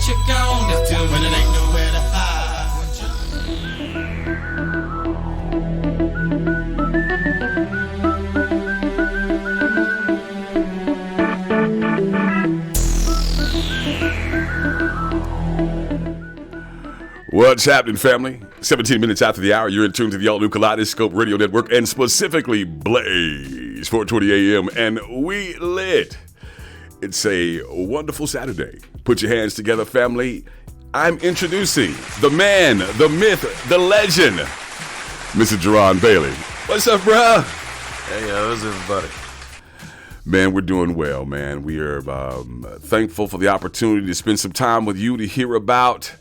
you gone to do when it ain't nowhere to hide? What's happening, family? 17 minutes after the hour, you're in tune to the all-new Kaleidoscope Radio Network and specifically Blaze 420 AM, and we lit. It's a wonderful Saturday. Put your hands together, family. I'm introducing the man, the myth, the legend, Mr. Jaron Bailey. What's up, bruh? Hey, how's everybody? Man, we're doing well, man. We are thankful for the opportunity to spend some time with you to hear about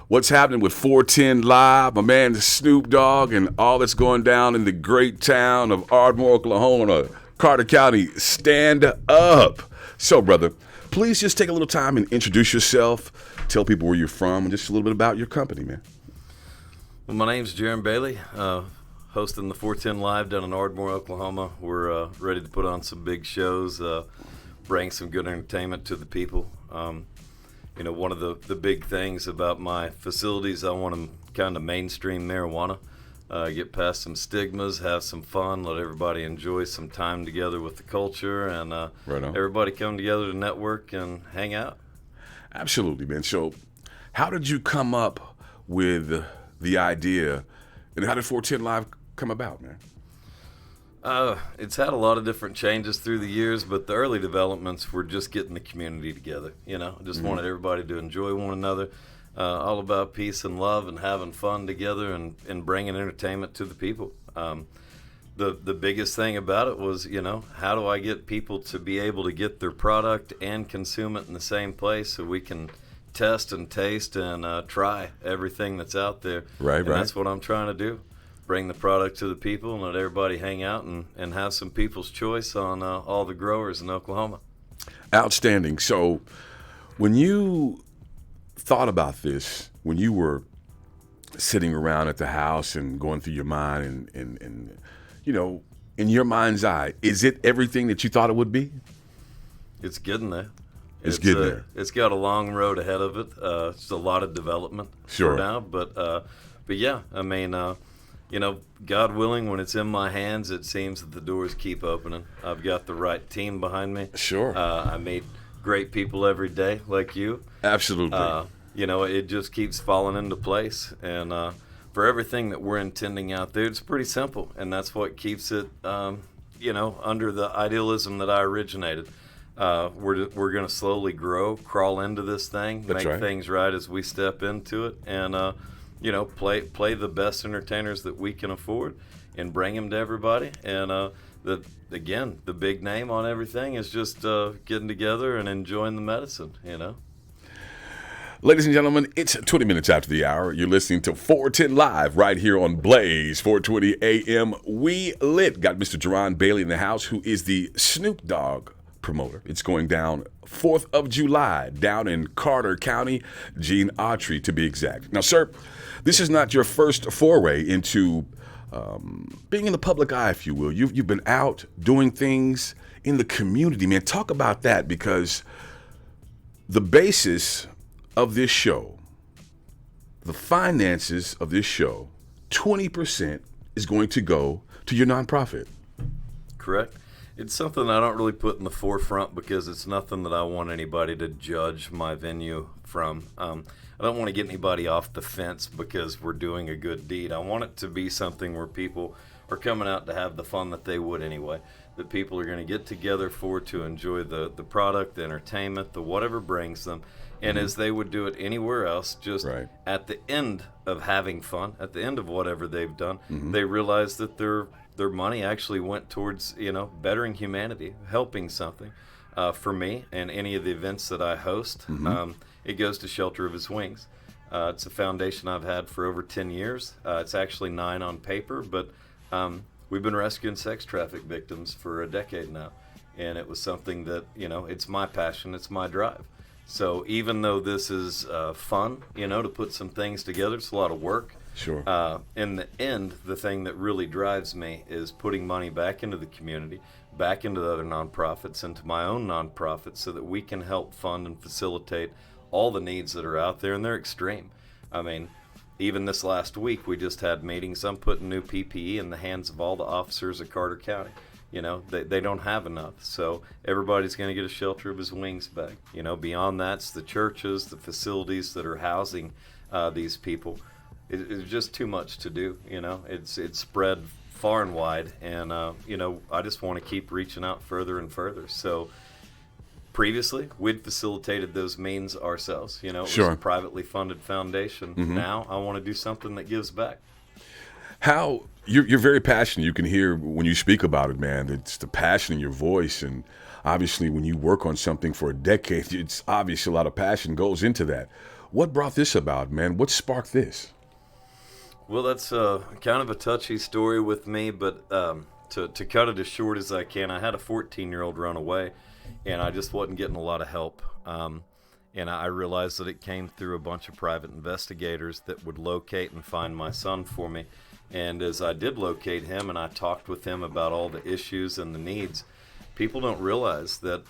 what's happening with 410 Live, my man Snoop Dogg, and all that's going down in the great town of Ardmore, Oklahoma, Carter County. Stand up. So, brother, please just take a little time and introduce yourself, tell people where you're from, and just a little bit about your company, man. Well, my name's Jaron Bailey, hosting the 410 Live down in Ardmore, Oklahoma. We're ready to put on some big shows, bring some good entertainment to the people. You know, one of the big things about my facilities, I want them kind of mainstream marijuana, get past some stigmas, have some fun, let everybody enjoy some time together with the culture, and Right on. everybody come together to network and hang out. Absolutely, man. So how did you come up with the idea, and how did 410 Live come about, man? It's had a lot of different changes through the years, but the early developments were just getting the community together. You know, just wanted everybody to enjoy one another, all about peace and love and having fun together and bringing entertainment to the people. The biggest thing about it was, you know, how do I get people to be able to get their product and consume it in the same place so we can test and taste and try everything that's out there. Right. That's what I'm trying to do. Bring the product to the people and let everybody hang out and have some people's choice on all the growers in Oklahoma. Outstanding. So when you thought about this, when you were sitting around at the house and going through your mind and you know, in your mind's eye, is it everything that you thought it would be? It's getting there. It's getting there. It's got a long road ahead of it. It's a lot of development Sure. for now. But yeah, I mean, you know, God willing, when it's in my hands, it seems that the doors keep opening. I've got the right team behind me. Sure. I meet great people every day like you. Absolutely. You know, it just keeps falling into place. And for everything that we're intending out there, it's pretty simple. And that's what keeps it, you know, under the idealism that I originated. We're going to slowly grow, crawl into this thing, That's make right. things right as we step into it. And, you know, play the best entertainers that we can afford and bring them to everybody. And the big name on everything is just getting together and enjoying the medicine, you know. Ladies and gentlemen, it's 20 minutes after the hour. You're listening to 410 Live right here on Blaze 420 AM. We lit. Got Mr. Jaron Bailey in the house, who is the Snoop Dogg promoter. It's going down 4th of July down in Carter County, Gene Autry to be exact. Now, sir, this is not your first foray into being in the public eye, if you will. You've been out doing things in the community, man. Talk about that, because the basis of this show, the finances of this show, 20% is going to go to your nonprofit. Correct. It's something I don't really put in the forefront because it's nothing that I want anybody to judge my venue from. I don't want to get anybody off the fence because we're doing a good deed. I want it to be something where people are coming out to have the fun that they would anyway. That people are going to get together to enjoy the product, the entertainment, the whatever brings them. And as they would do it anywhere else, just Right. at the end of having fun, at the end of whatever they've done, they realize that their money actually went towards, you know, bettering humanity, helping something. For me and any of the events that I host, it goes to Shelter of His Wings. It's a foundation I've had for over 10 years. It's actually 9 on paper, but we've been rescuing sex traffic victims for a decade now. And it was something that, you know, it's my passion, it's my drive. So even though this is fun, you know, to put some things together, it's a lot of work. Sure. In the end, the thing that really drives me is putting money back into the community, back into the other nonprofits, into my own nonprofit, so that we can help fund and facilitate all the needs that are out there, and they're extreme. I mean, even this last week, we just had meetings. I'm putting new PPE in the hands of all the officers of Carter County. You know, they don't have enough. So everybody's going to get a shelter of his wings back. You know, beyond that's the churches, the facilities that are housing these people. It's just too much to do. You know, it's spread far and wide. And, you know, I just want to keep reaching out further and further. So previously, we'd facilitated those means ourselves. You know, it was a privately funded foundation. Now I want to do something that gives back. How you're very passionate. You can hear when you speak about it, man. It's the passion in your voice, and obviously when you work on something for a decade, it's obvious a lot of passion goes into that. What brought this about, man? What sparked this? Well, that's kind of a touchy story with me, but to cut it as short as I can, I had a 14-year-old run away, and I just wasn't getting a lot of help. And I realized that it came through a bunch of private investigators that would locate and find my son for me. And as I did locate him and I talked with him about all the issues and the needs, people don't realize that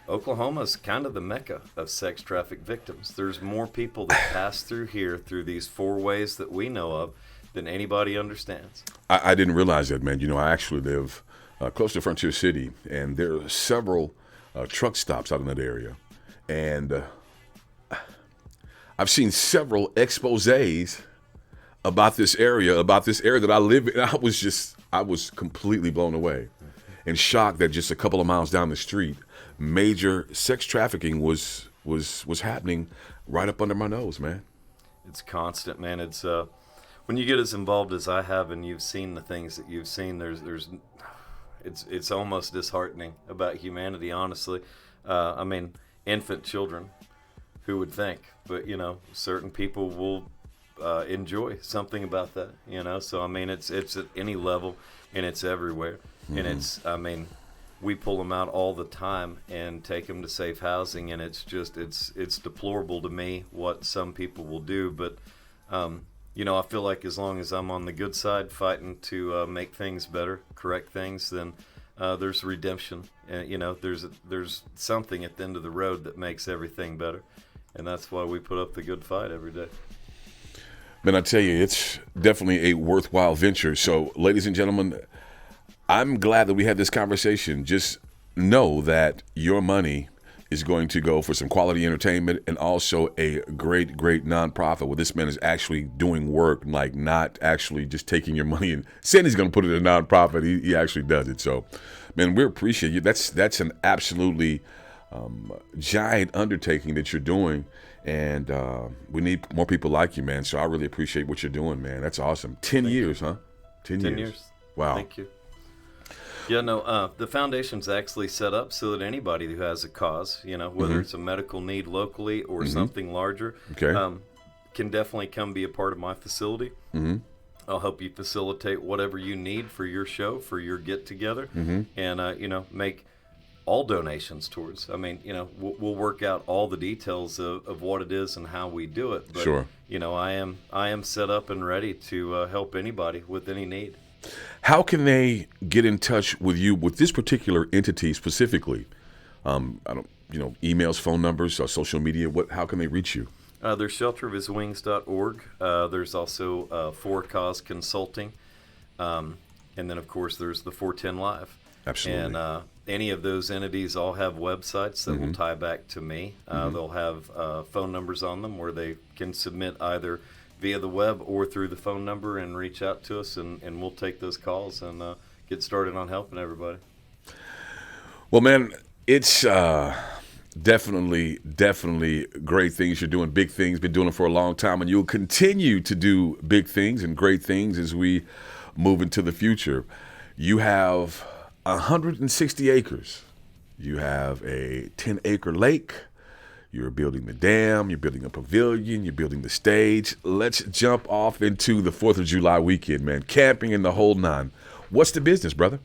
Oklahoma is kind of the mecca of sex traffic victims. There's more people that pass through here through these 4 ways that we know of than anybody understands. I didn't realize that, man. You know, I actually live close to Frontier City, and there are several truck stops out in that area. And I've seen several exposés about this area that I live in. I was completely blown away and shocked that just a couple of miles down the street, major sex trafficking was happening right up under my nose, man. It's constant, man. It's when you get as involved as I have and you've seen the things that you've seen, it's almost disheartening about humanity, honestly. I mean, infant children, who would think? But, you know, certain people will enjoy something about that, you know. So I mean, it's at any level and it's everywhere. And it's, I mean, we pull them out all the time and take them to safe housing, and it's just it's deplorable to me what some people will do. But you know, I feel like as long as I'm on the good side fighting to make things better, correct things, then there's redemption. You know, there's something at the end of the road that makes everything better, and that's why we put up the good fight every day. Man, I tell you, it's definitely a worthwhile venture. So, ladies and gentlemen, I'm glad that we had this conversation. Just know that your money is going to go for some quality entertainment and also a great, great nonprofit where this man is actually doing work, like not actually just taking your money and saying he's going to put it in a nonprofit. He actually does it. So, man, we appreciate you. That's an absolutely giant undertaking that you're doing. And we need more people like you, man. So I really appreciate what you're doing, man. That's awesome. 10 years, huh? 10 years. Wow. Thank you. Yeah, no, the foundation's actually set up so that anybody who has a cause, you know, whether it's a medical need locally or something larger, can definitely come be a part of my facility. I'll help you facilitate whatever you need for your show, for your get-together, and, you know, make all donations towards. I mean, you know, we'll work out all the details of what it is and how we do it. But, you know, I am set up and ready to help anybody with any need. How can they get in touch with you with this particular entity specifically? I don't, you know, emails, phone numbers, social media. How can they reach you? There's shelterofhiswings.org. There's also For Cause Consulting, and then of course there's the 410 Live. Absolutely. And any of those entities all have websites that will tie back to me. They'll have phone numbers on them where they can submit either via the web or through the phone number and reach out to us, and we'll take those calls and get started on helping everybody. Well, man, it's definitely great things you're doing, big things, been doing it for a long time, and you'll continue to do big things and great things as we move into the future. You have 160 acres. You have a 10-acre lake. You're building the dam. You're building a pavilion. You're building the stage. Let's jump off into the 4th of July weekend, man. Camping and the whole nine. What's the business, brother?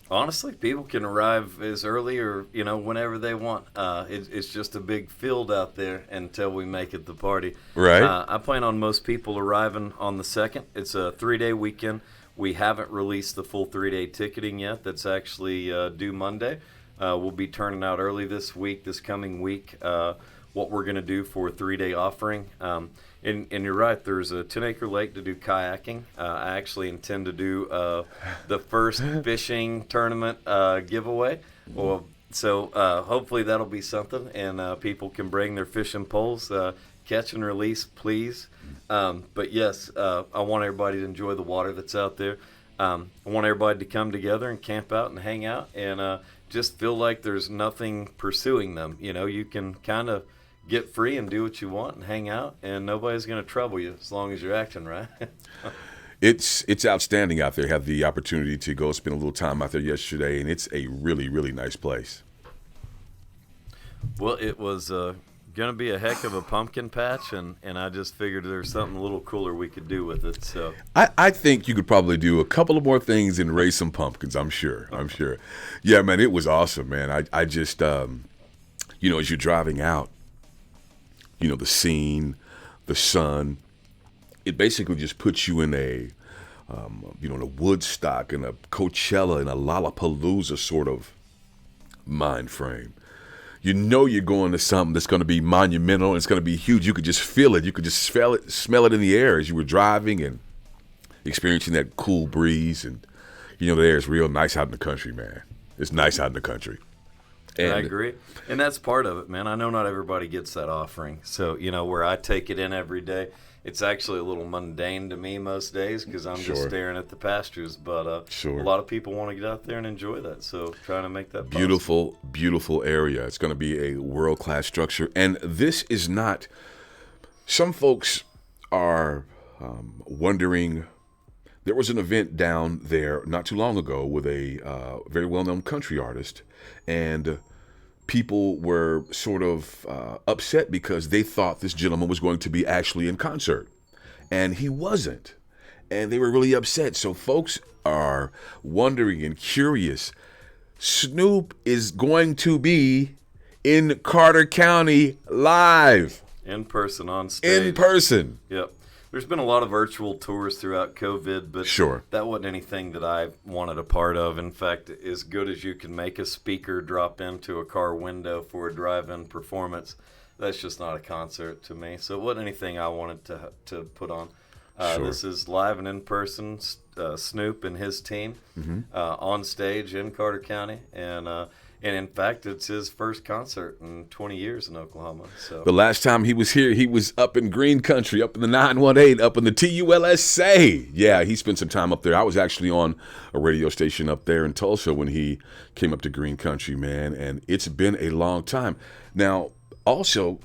Honestly, people can arrive as early or, you know, whenever they want. It's just a big field out there until we make it the party. Right. I plan on most people arriving on the 2nd. It's a 3-day weekend. We haven't released the full 3-day ticketing yet. That's actually due Monday. We'll be turning out early this coming week, what we're going to do for a 3-day offering. And you're right, there's a 10-acre lake to do kayaking. I actually intend to do the first fishing tournament giveaway. Well, so hopefully that'll be something, and people can bring their fishing poles. Catch and release, please. But yes, I want everybody to enjoy the water that's out there. I want everybody to come together and camp out and hang out and just feel like there's nothing pursuing them. You can kind of get free and do what you want and hang out, and nobody's going to trouble you as long as you're acting right. It's outstanding out there. Had the opportunity to go spend a little time out there yesterday, and it's a really, really nice place. Well, it was going to be a heck of a pumpkin patch, and I just figured there's something a little cooler we could do with it. So I think you could probably do a couple of more things and raise some pumpkins. I'm sure. Yeah, man, it was awesome, man. I just, as you're driving out, the scene, the sun, it basically just puts you in a Woodstock and a Coachella and a Lollapalooza sort of mind frame. You're going to something that's going to be monumental and it's going to be huge. You could just feel it. You could just smell it in the air as you were driving and experiencing that cool breeze. And, the air is real nice out in the country, man. It's nice out in the country. And I agree. And that's part of it, man. I know not everybody gets that offering. So, where I take it in every day, it's actually a little mundane to me most days because I'm just staring at the pastures. But a lot of people want to get out there and enjoy that. So trying to make that beautiful, beautiful area. It's going to be a world-class structure. And this is not – some folks are wondering – there was an event down there not too long ago with a very well-known country artist, and people were sort of upset because they thought this gentleman was going to be actually in concert, and he wasn't, and they were really upset. So folks are wondering and curious. Snoop is going to be in Carter County live. In person, on stage. In person. Yep. There's been a lot of virtual tours throughout COVID, but that wasn't anything that I wanted a part of. In fact, as good as you can make a speaker drop into a car window for a drive-in performance, that's just not a concert to me. So it wasn't anything I wanted to put on. This is live and in person, Snoop and his team on stage in Carter County, and in fact, it's his first concert in 20 years in Oklahoma. So the last time he was here, he was up in Green Country, up in the 918, up in the TULSA. Yeah, he spent some time up there. I was actually on a radio station up there in Tulsa when he came up to Green Country, man, and it's been a long time. Now, also,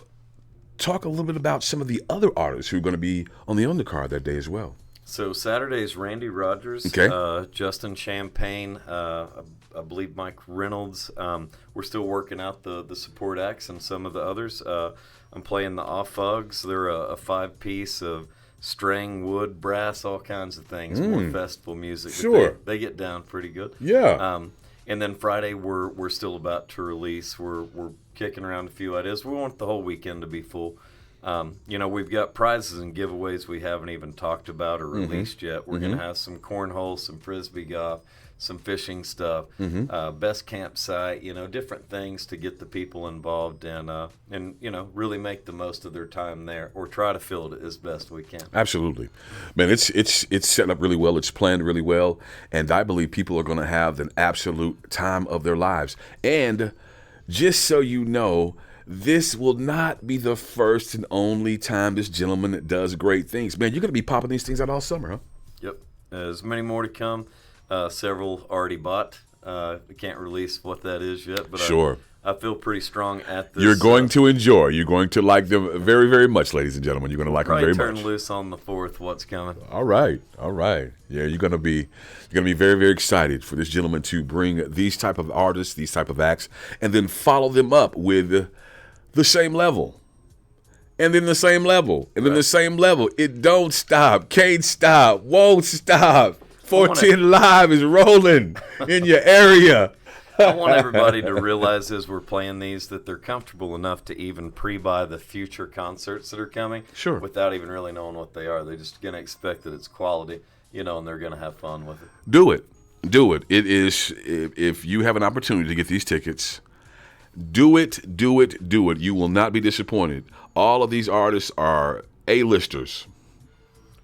talk a little bit about some of the other artists who are going to be on the undercard that day as well. So Saturday's Randy Rogers, Justin Champagne, I believe Mike Reynolds. We're still working out the support acts and some of the others. I'm playing the Off-Ugs. They're a 5-piece of string, wood, brass, all kinds of things. More festival music. Sure. They get down pretty good. Yeah. And then Friday we're still about to release. We're kicking around a few ideas. We want the whole weekend to be full. We've got prizes and giveaways we haven't even talked about or released yet. We're going to have some cornhole, some frisbee golf, some fishing stuff, best campsite, different things to get the people involved and really make the most of their time there or try to fill it as best we can. Absolutely. Man, it's set up really well. It's planned really well. And I believe people are going to have an absolute time of their lives. And just so you know, this will not be the first and only time this gentleman does great things. Man, you're going to be popping these things out all summer, huh? Yep. There's many more to come. Several already bought. I can't release what that is yet, but I feel pretty strong at this. You're going to enjoy. You're going to like them very, very much, ladies and gentlemen. You're going to like them very much. Turn loose on the 4th. What's coming? All right. Yeah, you're going to be very, very excited for this gentleman to bring these type of artists, these type of acts, and then follow them up with the same level, and then the same level, and then the same level. It don't stop, can't stop, won't stop. 410 Live is rolling in your area. I want everybody to realize as we're playing these that they're comfortable enough to even pre-buy the future concerts that are coming without even really knowing what they are. They're just going to expect that it's quality, and they're going to have fun with it. Do it. Do it. It is, if you have an opportunity to get these tickets, do it, do it, do it. You will not be disappointed. All of these artists are A-listers.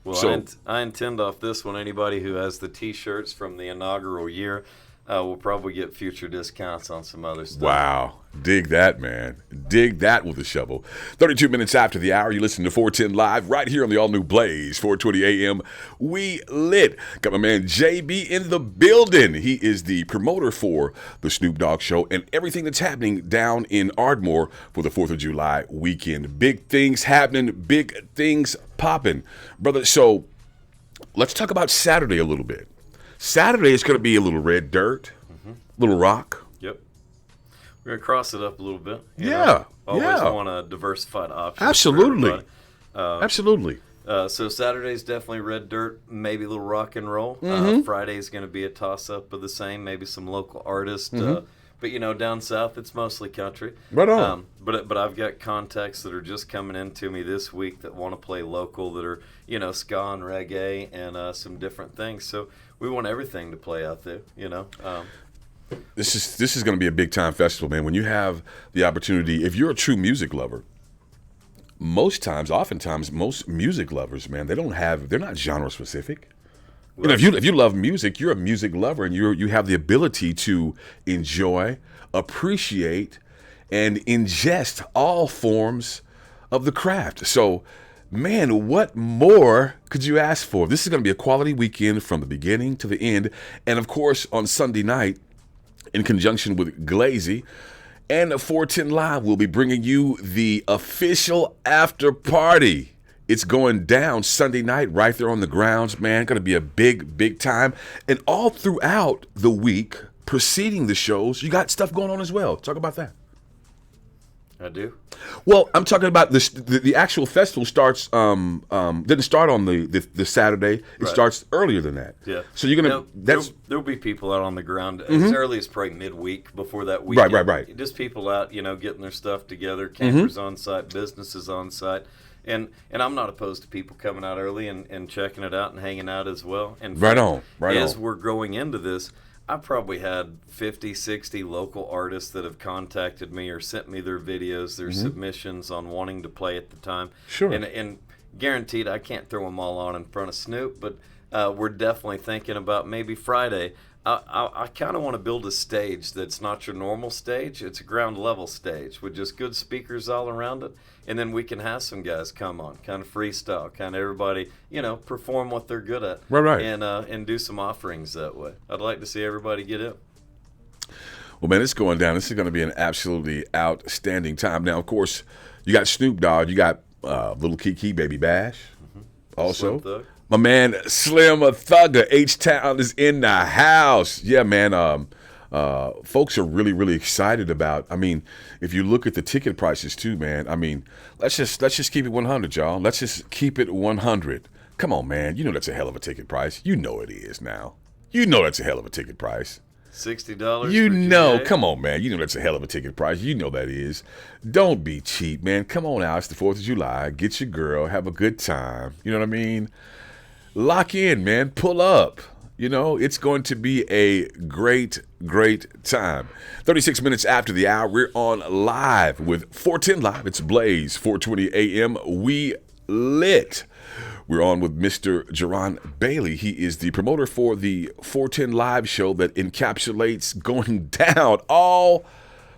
Well, So- I intend off this one, anybody who has the T-shirts from the inaugural year will probably get future discounts on some other stuff. Wow. Dig that, man. Dig that with a shovel. 32 minutes after the hour, you listen to 410 Live right here on the all-new Blaze, 420 AM. We lit. Got my man JB in the building. He is the promoter for the Snoop Dogg Show and everything that's happening down in Ardmore for the 4th of July weekend. Big things happening, big things popping. Brother, so let's talk about Saturday a little bit. Saturday is going to be a little red dirt, little rock. Yep. We're going to cross it up a little bit. you Yeah, know. Always yeah. want a diversified option. for Absolutely. everybody. Absolutely. So Saturday's definitely red dirt, maybe a little rock and roll. Friday's going to be a toss-up of the same, maybe some local artists. But, you know, down south, it's mostly country. Right on. But I've got contacts that are just coming into me this week that want to play local, that are, you know, ska and reggae and some different things. So we want everything to play out there, you know. This is going to be a big time festival, man. When you have the opportunity, if you're a true music lover, oftentimes, most music lovers, man, they're not genre specific. You know, if you love music, you're a music lover, and you have the ability to enjoy, appreciate, and ingest all forms of the craft. So, man, what more could you ask for? This is going to be a quality weekend from the beginning to the end, and of course, on Sunday night, in conjunction with Glazy and 410 Live, we'll be bringing you the official after party. It's going down Sunday night right there on the grounds, man. Going to be a big, big time. And all throughout the week preceding the shows, you got stuff going on as well. Talk about that. I do. Well, I'm talking about this. The actual festival starts didn't start on the Saturday. It Right. starts earlier than that. Yeah. So you're gonna there'll be people out on the ground as early as probably midweek before that weekend. Right. Just people out, you know, getting their stuff together. Campers on site, businesses on site. And I'm not opposed to people coming out early and checking it out and hanging out as well. And Right on. as we're going into this, I probably had 50, 60 local artists that have contacted me or sent me their videos, their submissions on wanting to play at the time. Sure. And guaranteed, I can't throw them all on in front of Snoop, but we're definitely thinking about maybe Friday. I kind of want to build a stage that's not your normal stage. It's a ground level stage with just good speakers all around it. And then we can have some guys come on, kind of freestyle, kind of everybody, you know, perform what they're good at. Right. And do some offerings that way. I'd like to see everybody get in. Well, man, it's going down. This is going to be an absolutely outstanding time. Now, of course, you got Snoop Dogg. You got Little Kiki, Baby Bash. Also, Slim Thug. my man Slim Thugger, H-Town is in the house. Yeah, man. Folks are really, really excited about. I mean, if you look at the ticket prices too, man. I mean, let's just keep it 100, y'all. Let's just keep it 100. Come on, man. You know that's a hell of a ticket price. You know it is now. You know that's a hell of a ticket price. $60. You for know, GA? come on, man. You know that's a hell of a ticket price. You know that is. Don't be cheap, man. Come on out. It's the 4th of July. Get your girl. Have a good time. You know what I mean? Lock in, man. Pull up. You know, it's going to be a great, great time. 36 minutes after the hour, we're on live with 410 Live. It's Blaze, 420 AM. We lit. We're on with Mr. Jaron Bailey. He is the promoter for the 410 Live show that encapsulates going down all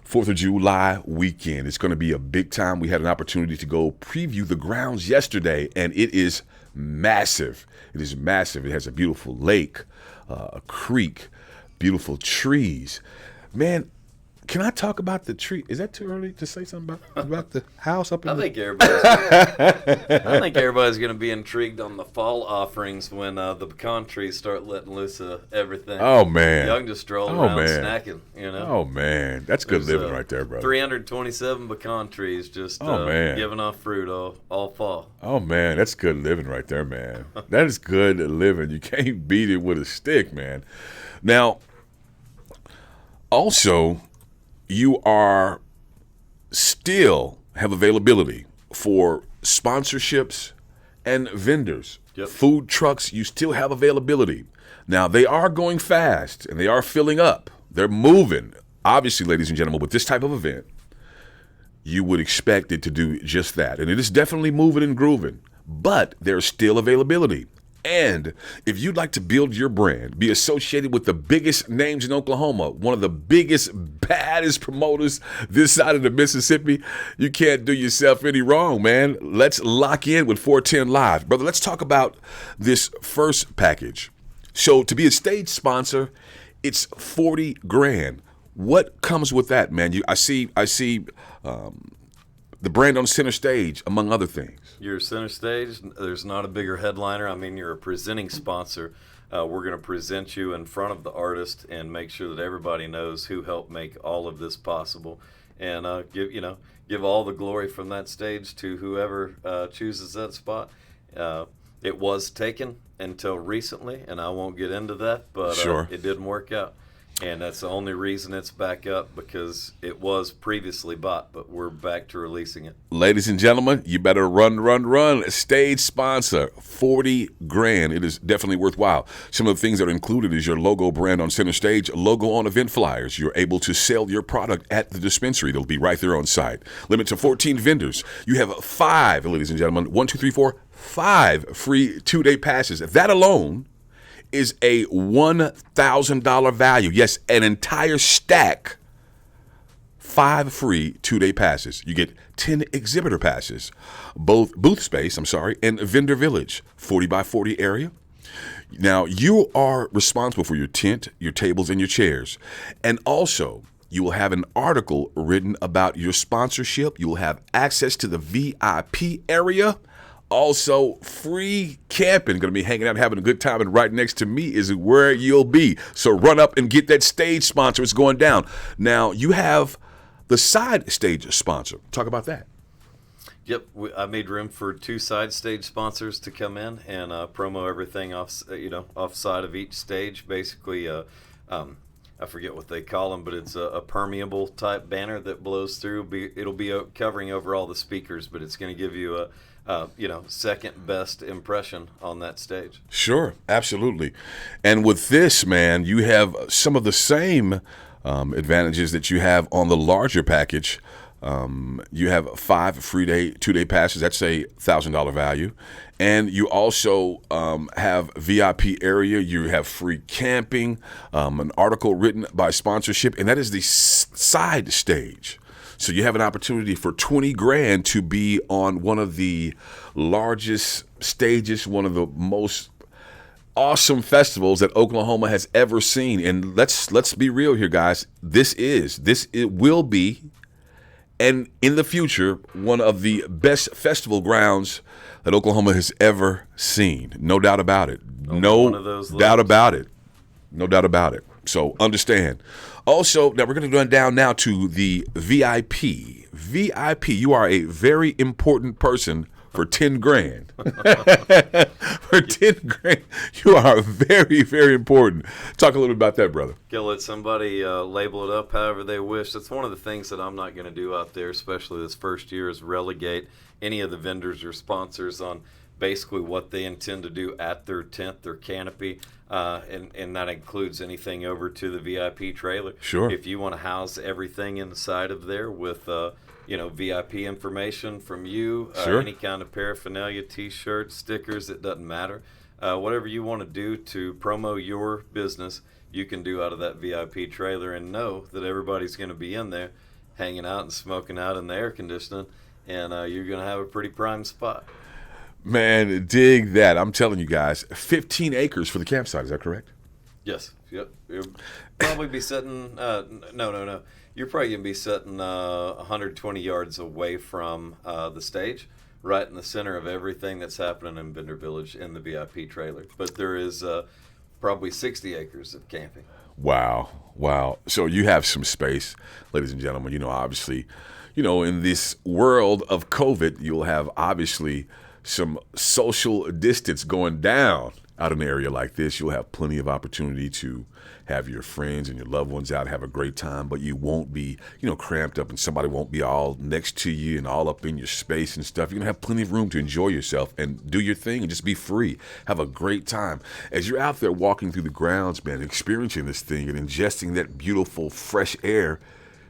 4th of July weekend. It's going to be a big time. We had an opportunity to go preview the grounds yesterday, and it is massive. It is massive. It has a beautiful lake, a creek, beautiful trees. Man, can I talk about the tree? Is that too early to say something about the house up in I the... think everybody's going to be intrigued on the fall offerings when the pecan trees start letting loose everything. Oh, man. Y'all can just stroll Oh, around man. snacking, you know. Oh, man. That's good There's, living right there, brother. 327 pecan trees just man. giving off fruit all fall. Oh, man. That's good living right there, man. That is good living. You can't beat it with a stick, man. Now, also, you are still have availability for sponsorships and vendors. Yep. Food trucks, you still have availability. Now, they are going fast, and they are filling up. They're moving. Obviously, ladies and gentlemen, with this type of event, you would expect it to do just that. And it is definitely moving and grooving, but there's still availability. And if you'd like to build your brand, be associated with the biggest names in Oklahoma, one of the biggest, baddest promoters this side of the Mississippi, you can't do yourself any wrong, man. Let's lock in with 410 Live. Brother, let's talk about this first package. So to be a stage sponsor, it's 40 grand. What comes with that, man? I see the brand on center stage, among other things. You're center stage. There's not a bigger headliner. I mean, you're a presenting sponsor. We're going to present you in front of the artist and make sure that everybody knows who helped make all of this possible, and give all the glory from that stage to whoever chooses that spot. It was taken until recently, and I won't get into that, but Sure. It didn't work out. And that's the only reason it's back up, because it was previously bought, but we're back to releasing it. Ladies and gentlemen, you better run. Stage sponsor, 40 grand. It is definitely worthwhile. Some of the things that are included is your logo brand on center stage, logo on event flyers. You're able to sell your product at the dispensary. They'll be right there on site. Limit to 14 vendors. You have 5, ladies and gentlemen, 1, 2, 3, 4, 5 free 2-day passes. That alone is a $1,000 value. Yes, an entire stack. 5 free 2-day passes. You get 10 exhibitor passes, both booth space, and vendor village, 40 by 40 area. Now, you are responsible for your tent, your tables, and your chairs. And also, you will have an article written about your sponsorship. You will have access to the VIP area. Also, free camping. Going to be hanging out, having a good time, and right next to me is where you'll be. So run up and get that stage sponsor. It's going down. Now, you have the side stage sponsor. Talk about that. Yep, I made room for 2 side stage sponsors to come in and promo everything offside of each stage. Basically, I forget what they call them, but it's a permeable type banner that blows through. It'll be covering over all the speakers, but it's going to give you a second best impression on that stage. Sure, absolutely. And with this, man, you have some of the same advantages that you have on the larger package. You have 5 free 2-day passes. That's a $1,000 value. And you also have VIP area. You have free camping, an article written by sponsorship, and that is the side stage. So you have an opportunity for 20 grand to be on one of the largest stages, one of the most awesome festivals that Oklahoma has ever seen. And let's be real here, guys. It will be, and in the future, one of the best festival grounds that Oklahoma has ever seen. No doubt about it. No doubt about it. No doubt about it. So understand. Also, now we're going to run down now to the VIP. VIP, you are a very important person for 10 grand. For 10 grand, you are very, very important. Talk a little bit about that, brother. You'll let somebody label it up however they wish. That's one of the things that I'm not going to do out there, especially this first year, is relegate any of the vendors or sponsors on basically what they intend to do at their tent, their canopy, and that includes anything over to the VIP trailer. Sure. If you want to house everything inside of there with VIP information from you, Sure. any kind of paraphernalia, T-shirts, stickers, it doesn't matter. Whatever you want to do to promo your business, you can do out of that VIP trailer, and know that everybody's going to be in there hanging out and smoking out in the air conditioning, and you're going to have a pretty prime spot. Man, dig that. I'm telling you guys, 15 acres for the campsite. Is that correct? Yes. Yep. You'll probably be sitting, no. You're probably going to be sitting 120 yards away from the stage, right in the center of everything that's happening in Bender Village in the VIP trailer. But there is probably 60 acres of camping. Wow. So you have some space, ladies and gentlemen. Obviously, in this world of COVID, you'll have obviously some social distance going down out in an area like this, you'll have plenty of opportunity to have your friends and your loved ones out, have a great time, but you won't be, cramped up, and somebody won't be all next to you and all up in your space and stuff. You're going to have plenty of room to enjoy yourself and do your thing and just be free. Have a great time. As you're out there walking through the grounds, man, experiencing this thing and ingesting that beautiful fresh air,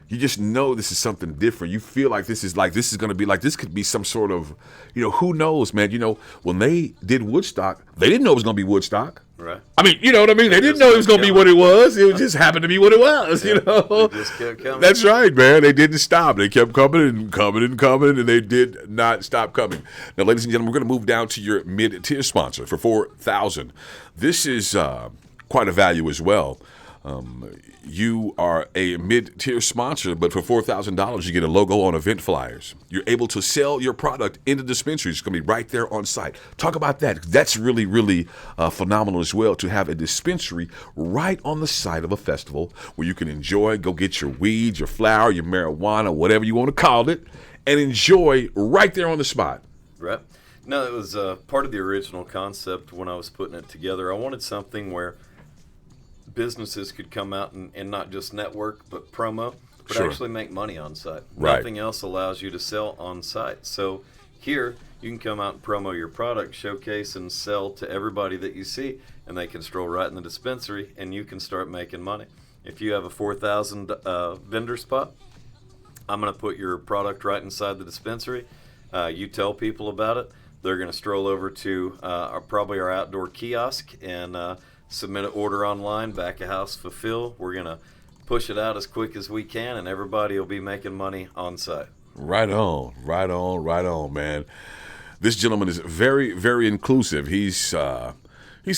you just know this is something different. You feel like this is going to be like, this could be some sort of, who knows, man. When they did Woodstock, they didn't know it was going to be Woodstock. Right. I mean, you know what I mean? They didn't know it was going to be what it was. It just happened to be what it was, They just kept coming. That's right, man. They didn't stop. They kept coming and coming and coming, and they did not stop coming. Now, ladies and gentlemen, we're going to move down to your mid-tier sponsor for $4,000. This is quite a value as well. You are a mid-tier sponsor, but for $4,000, you get a logo on event flyers. You're able to sell your product in the dispensary. It's going to be right there on site. Talk about that. That's really, really phenomenal as well, to have a dispensary right on the site of a festival where you can enjoy, go get your weed, your flower, your marijuana, whatever you want to call it, and enjoy right there on the spot. Right. No, it was part of the original concept when I was putting it together. I wanted something where businesses could come out and not just network but promo, but Sure. actually make money on site. Right. Nothing else allows you to sell on site. So here you can come out and promo your product, showcase and sell to everybody that you see, and they can stroll right in the dispensary and you can start making money. If you have a 4,000 vendor spot, I'm going to put your product right inside the dispensary. You tell people about it. They're going to stroll over to probably our outdoor kiosk and submit an order online, back of house fulfill. We're going to push it out as quick as we can, and everybody will be making money on site. Right on, man. This gentleman is very, very inclusive. He's a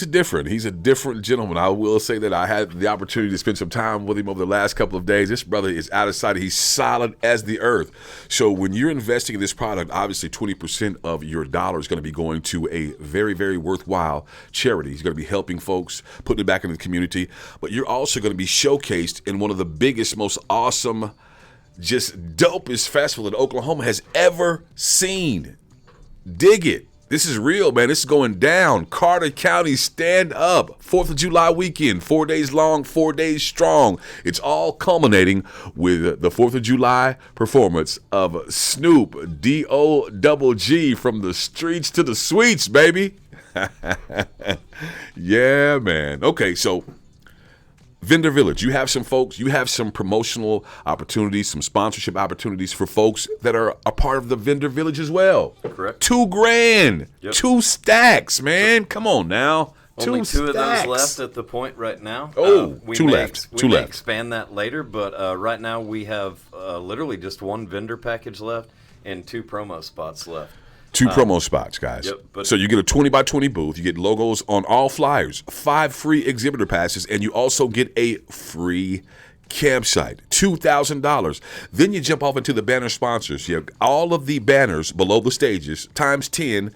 different gentleman. I will say that I had the opportunity to spend some time with him over the last couple of days. This brother is out of sight. He's solid as the earth. So when you're investing in this product, obviously 20% of your dollar is going to be going to a very, very worthwhile charity. He's going to be helping folks, putting it back into the community. But you're also going to be showcased in one of the biggest, most awesome, just dopest festival that Oklahoma has ever seen. Dig it. This is real, man. This is going down. Carter County, stand up. 4th of July weekend, 4 days long, 4 days strong. It's all culminating with the 4th of July performance of Snoop, D-O-double-G, from the streets to the suites, baby. Yeah, man. Okay, so Vendor Village, you have some folks, you have some promotional opportunities, some sponsorship opportunities for folks that are a part of the Vendor Village as well. Correct. $2,000, Yep. 2 stacks, man. Come on now. Only 2 stacks. of those left at the point right now. Oh, we 2 may left. We 2 may left. expand that later, but right now we have literally just 1 vendor package left and 2 promo spots left. 2 promo spots, guys. Yep, So you get a 20 by 20 booth. You get logos on all flyers, 5 free exhibitor passes, and you also get a free campsite, $2,000. Then you jump off into the banner sponsors. You have all of the banners below the stages times 10,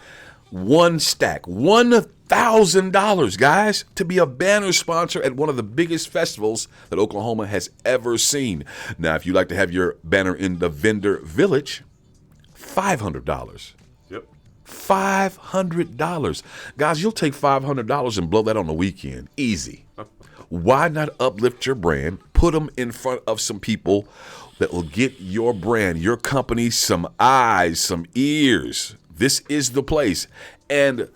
1 stack, $1,000, guys, to be a banner sponsor at one of the biggest festivals that Oklahoma has ever seen. Now, if you'd like to have your banner in the Vendor Village, $500. Yep. $500. Guys, you'll take $500 and blow that on the weekend. Easy. Why not uplift your brand, put them in front of some people that will get your brand, your company, some eyes, some ears. This is the place. And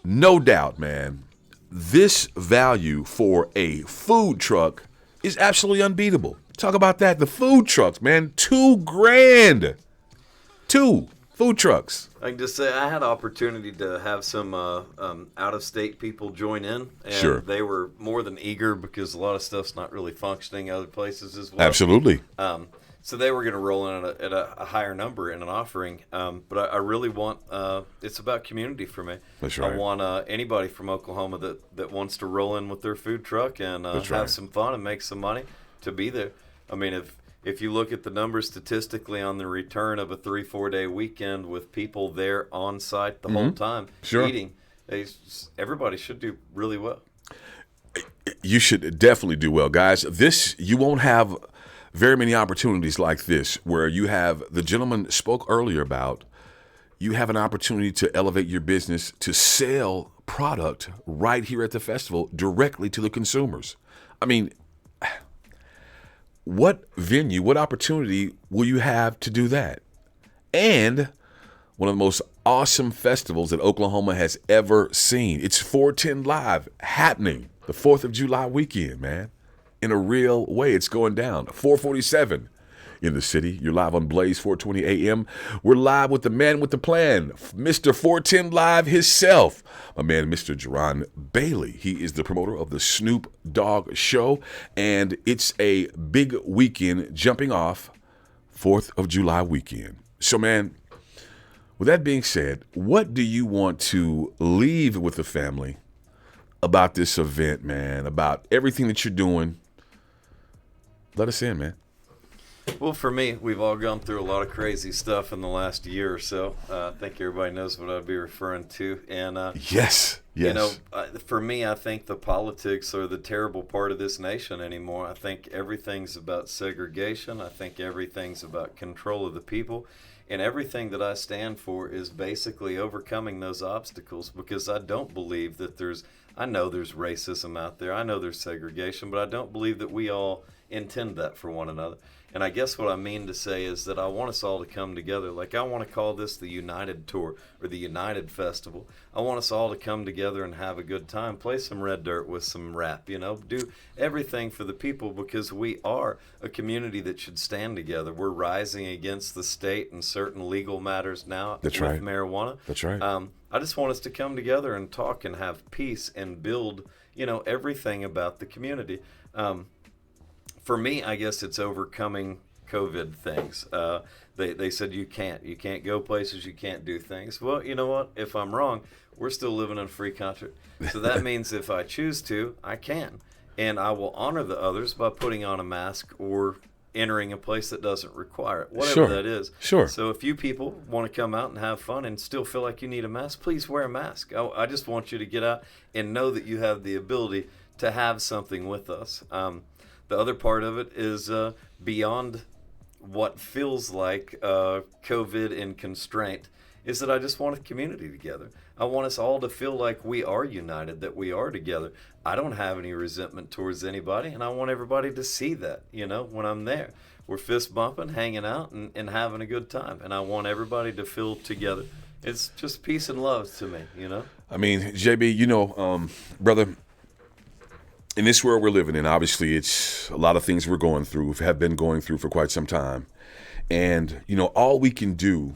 no doubt, man, this value for a food truck is absolutely unbeatable. Talk about that. The food trucks, man, $2,000. 2 food trucks. I can just say I had opportunity to have some out-of-state people join in, and Sure. they were more than eager because a lot of stuff's not really functioning other places as well. Absolutely. So they were going to roll in at a higher number in an offering, but I really want it's about community for me. That's right. I want anybody from Oklahoma that wants to roll in with their food truck and That's have right. some fun and make some money to be there. I mean, if you look at the numbers statistically on the return of a 3-4 day weekend with people there on site the whole time Sure. eating, everybody should do really well. You should definitely do well, guys. You won't have very many opportunities like this where you have, the gentleman spoke earlier about, you have an opportunity to elevate your business, to sell product right here at the festival directly to the consumers. I mean, what venue, what opportunity will you have to do that? And one of the most awesome festivals that Oklahoma has ever seen. It's 410 Live happening the 4th of July weekend, man. In a real way, it's going down. 447 in the city. You're live on Blaze 420 AM. We're live with the man with the plan, Mr. 410 Live himself, my man, Mr. Jaron Bailey. He is the promoter of the Snoop Dogg Show, and it's a big weekend jumping off 4th of July weekend. So, man, with that being said, what do you want to leave with the family about this event, man, about everything that you're doing? Let us in, man. Well, for me, we've all gone through a lot of crazy stuff in the last year or so. I think everybody knows what I'd be referring to. And Yes. you know, for me, I think the politics are the terrible part of this nation anymore. I think everything's about segregation. I think everything's about control of the people. And everything that I stand for is basically overcoming those obstacles, because I don't believe that I know there's racism out there. I know there's segregation, but I don't believe that we all intend that for one another. And I guess what I mean to say is that I want us all to come together. Like, I want to call this the United Tour or the United Festival. I want us all to come together and have a good time. Play some Red Dirt with some rap, you know. Do everything for the people, because we are a community that should stand together. We're rising against the state and certain legal matters now with marijuana. That's right. I just want us to come together and talk and have peace and build, you know, everything about the community. For me, I guess it's overcoming COVID things. They said you can't go places, you can't do things. Well, you know what? If I'm wrong, we're still living in a free country. So that means if I choose to, I can. And I will honor the others by putting on a mask or entering a place that doesn't require it, whatever that is. Sure. So if you people want to come out and have fun and still feel like you need a mask, please wear a mask. I just want you to get out and know that you have the ability to have something with us. The other part of it is beyond what feels like COVID and constraint, is that I just want a community together. I want us all to feel like we are united, that we are together. I don't have any resentment towards anybody, and I want everybody to see that, you know, when I'm there. We're fist bumping, hanging out, and having a good time, and I want everybody to feel together. It's just peace and love to me, you know? I mean, JB, you know, brother, in this world we're living in, obviously it's a lot of things we're going through, have been going through for quite some time. And, you know, all we can do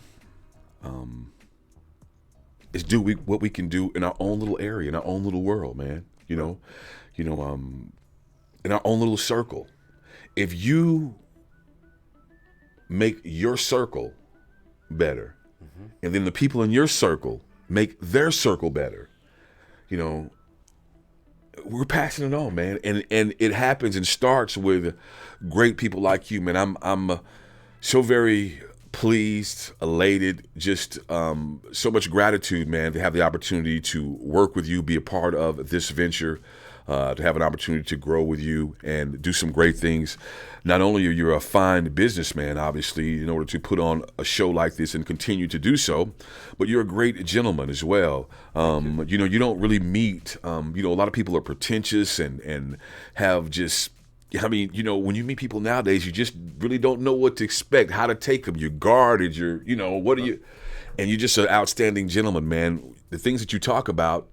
is do what we can do in our own little area, in our own little world, man. You know, in our own little circle. If you make your circle better, and then the people in your circle make their circle better, you know, we're passing it on, man. And it happens and starts with great people like you, man. I'm so very pleased, elated, just so much gratitude, man, to have the opportunity to work with you, be a part of this venture, to have an opportunity to grow with you and do some great things. Not only are you a fine businessman, obviously, in order to put on a show like this and continue to do so, but you're a great gentleman as well. You know, you don't really meet, you know, a lot of people are pretentious and have just, I mean, you know, when you meet people nowadays, you just really don't know what to expect, how to take them. You're guarded, you know, what are you, and you're just an outstanding gentleman, man. The things that you talk about,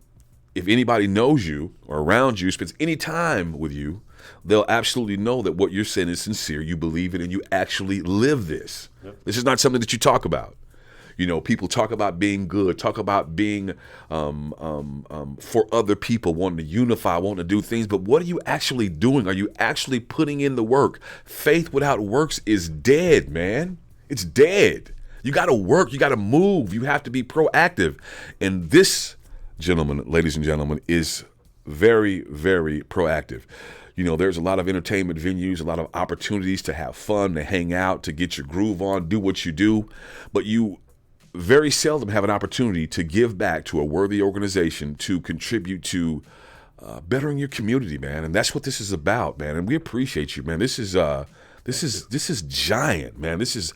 if anybody knows you or around you, spends any time with you, they'll absolutely know that what you're saying is sincere. You believe it and you actually live this. Yep. This is not something that you talk about. You know, people talk about being good, talk about being for other people, wanting to unify, wanting to do things. But what are you actually doing? Are you actually putting in the work? Faith without works is dead, man. It's dead. You got to work. You got to move. You have to be proactive. And this gentleman, ladies and gentlemen, is very, very proactive. You know, there's a lot of entertainment venues, a lot of opportunities to have fun, to hang out, to get your groove on, do what you do. But you very seldom have an opportunity to give back to a worthy organization, to contribute to bettering your community, man. And that's what this is about, man. And we appreciate you, man. This is giant, man. This is,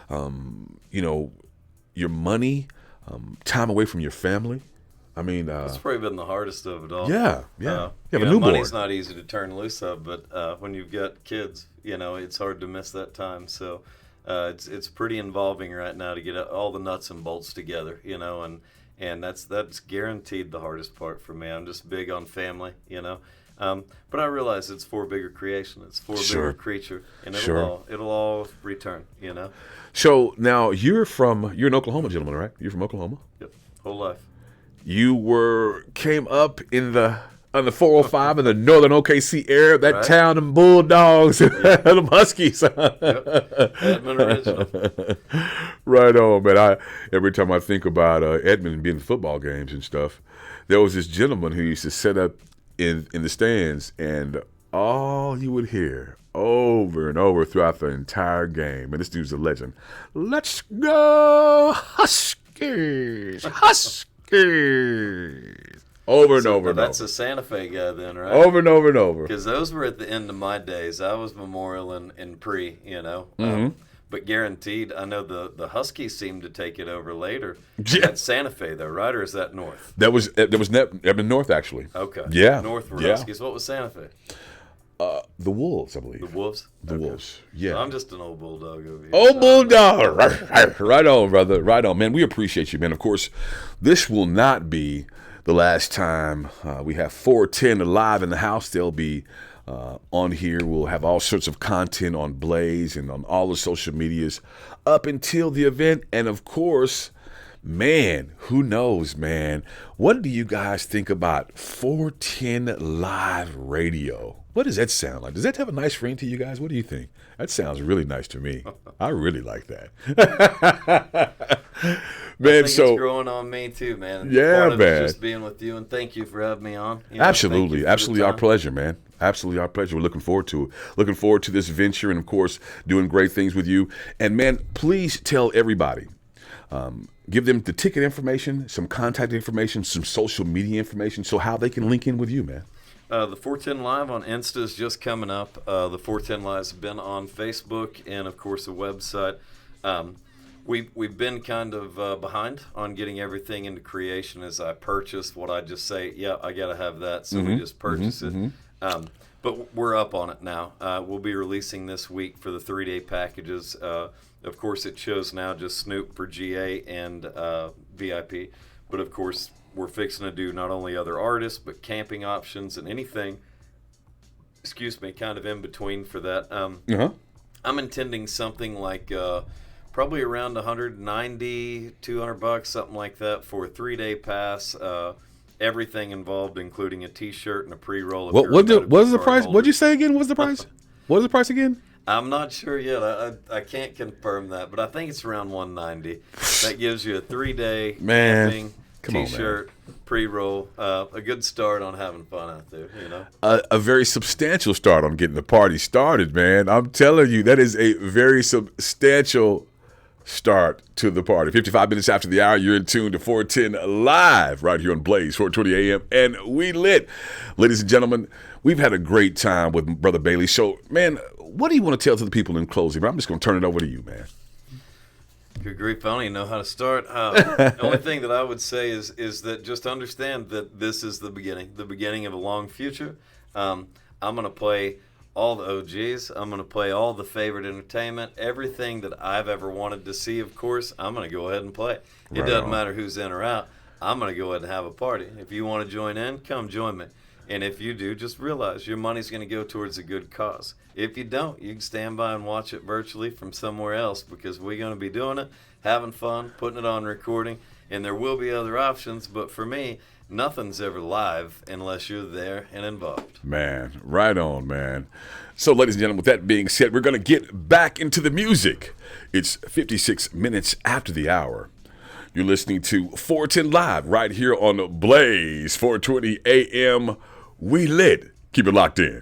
you know, your money, time away from your family. I mean, It's probably been the hardest of it all. yeah. You have a newborn. Money's not easy to turn loose of, but when you've got kids, it's hard to miss that time. So it's pretty involving right now to get all the nuts and bolts together, and that's guaranteed the hardest part for me. I'm just big on family, but I realize it's for a bigger creation. It's for a bigger creature, and it'll all return, So now you're an Oklahoma gentleman, right? You're from Oklahoma? Yep, whole life. You came up on the 405 in the northern OKC area, that Right. town, them Bulldogs, them Huskies. Yep. Edmond original. Right on, man. Every time I think about Edmond being in football games and stuff, there was this gentleman who used to sit up in the stands, and all you would hear over and over throughout the entire game, and this dude's a legend. Let's go Huskies, Huskies. Over and over and That's over. a Santa Fe guy then, right? Over and over and over. Because those were at the end of my days. I was Memorial and pre, but guaranteed, I know the Huskies seemed to take it over later. Yeah. That's Santa Fe, though, right? Or is that North? There was North, actually. Okay. Yeah. North were Yeah. Huskies. What was Santa Fe? The Wolves, I believe. The Wolves? The Wolves. Yeah. I'm just an old bulldog over here. Oh, Bulldog. Right on, brother. Right on. Man, we appreciate you, man. Of course, this will not be the last time we have 410 live in the house. They'll be on here. We'll have all sorts of content on Blaze and on all the social medias up until the event. And, of course, man, who knows, man? What do you guys think about 410 Live Radio? What does that sound like? Does that have a nice ring to you guys? What do you think? That sounds really nice to me. I really like that. Man, It's so growing on me too, man. Yeah, Part of man. it's just being with you, and thank you for having me on. absolutely, absolutely our time. pleasure, man. Absolutely our pleasure. We're looking forward to it. Looking forward to this venture, and of course, doing great things with you. And man, please tell everybody. Give them the ticket information, some contact information, some social media information, so how they can link in with you, man. The 410 Live on Insta is just coming up. The 410 Live's been on Facebook and, of course, a website. We've been kind of behind on getting everything into creation as I purchased what I just say, yeah, I got to have that, so we just purchase it. But we're up on it now. We'll be releasing this week for the 3-day packages. Of course, it shows now just Snoop for GA and VIP. But, of course, we're fixing to do not only other artists, but camping options and anything, kind of in between for that. I'm intending something like probably around $190, $200, something like that for a 3-day pass. Everything involved, including a T-shirt and a pre-roll. What is the price? What'd you say again? What's the price? What is the price again? I'm not sure yet. I can't confirm that, but I think it's around $190. That gives you a 3-day camping, T-shirt, pre-roll, a good start on having fun out there. A very substantial start on getting the party started, man. I'm telling you, that is a very substantial start to the party. 55 minutes after the hour, you're in tune to 410 Live right here on Blaze, 420 AM, and we lit. Ladies and gentlemen, we've had a great time with Brother Bailey. So, man, what do you want to tell to the people in closing? I'm just going to turn it over to you, man. Good grief, I don't even know how to start. The only thing that I would say is that just understand that this is the beginning of a long future. I'm going to play all the OGs. I'm going to play all the favorite entertainment, everything that I've ever wanted to see, of course, I'm going to go ahead and play. It doesn't matter who's in or out. I'm going to go ahead and have a party. If you want to join in, come join me. And if you do, just realize your money's going to go towards a good cause. If you don't, you can stand by and watch it virtually from somewhere else, because we're going to be doing it, having fun, putting it on recording, and there will be other options. But for me, nothing's ever live unless you're there and involved. Man, right on, man. So, ladies and gentlemen, with that being said, we're going to get back into the music. It's 56 minutes after the hour. You're listening to 410 Live right here on Blaze, 420 AM. We lit. Keep it locked in.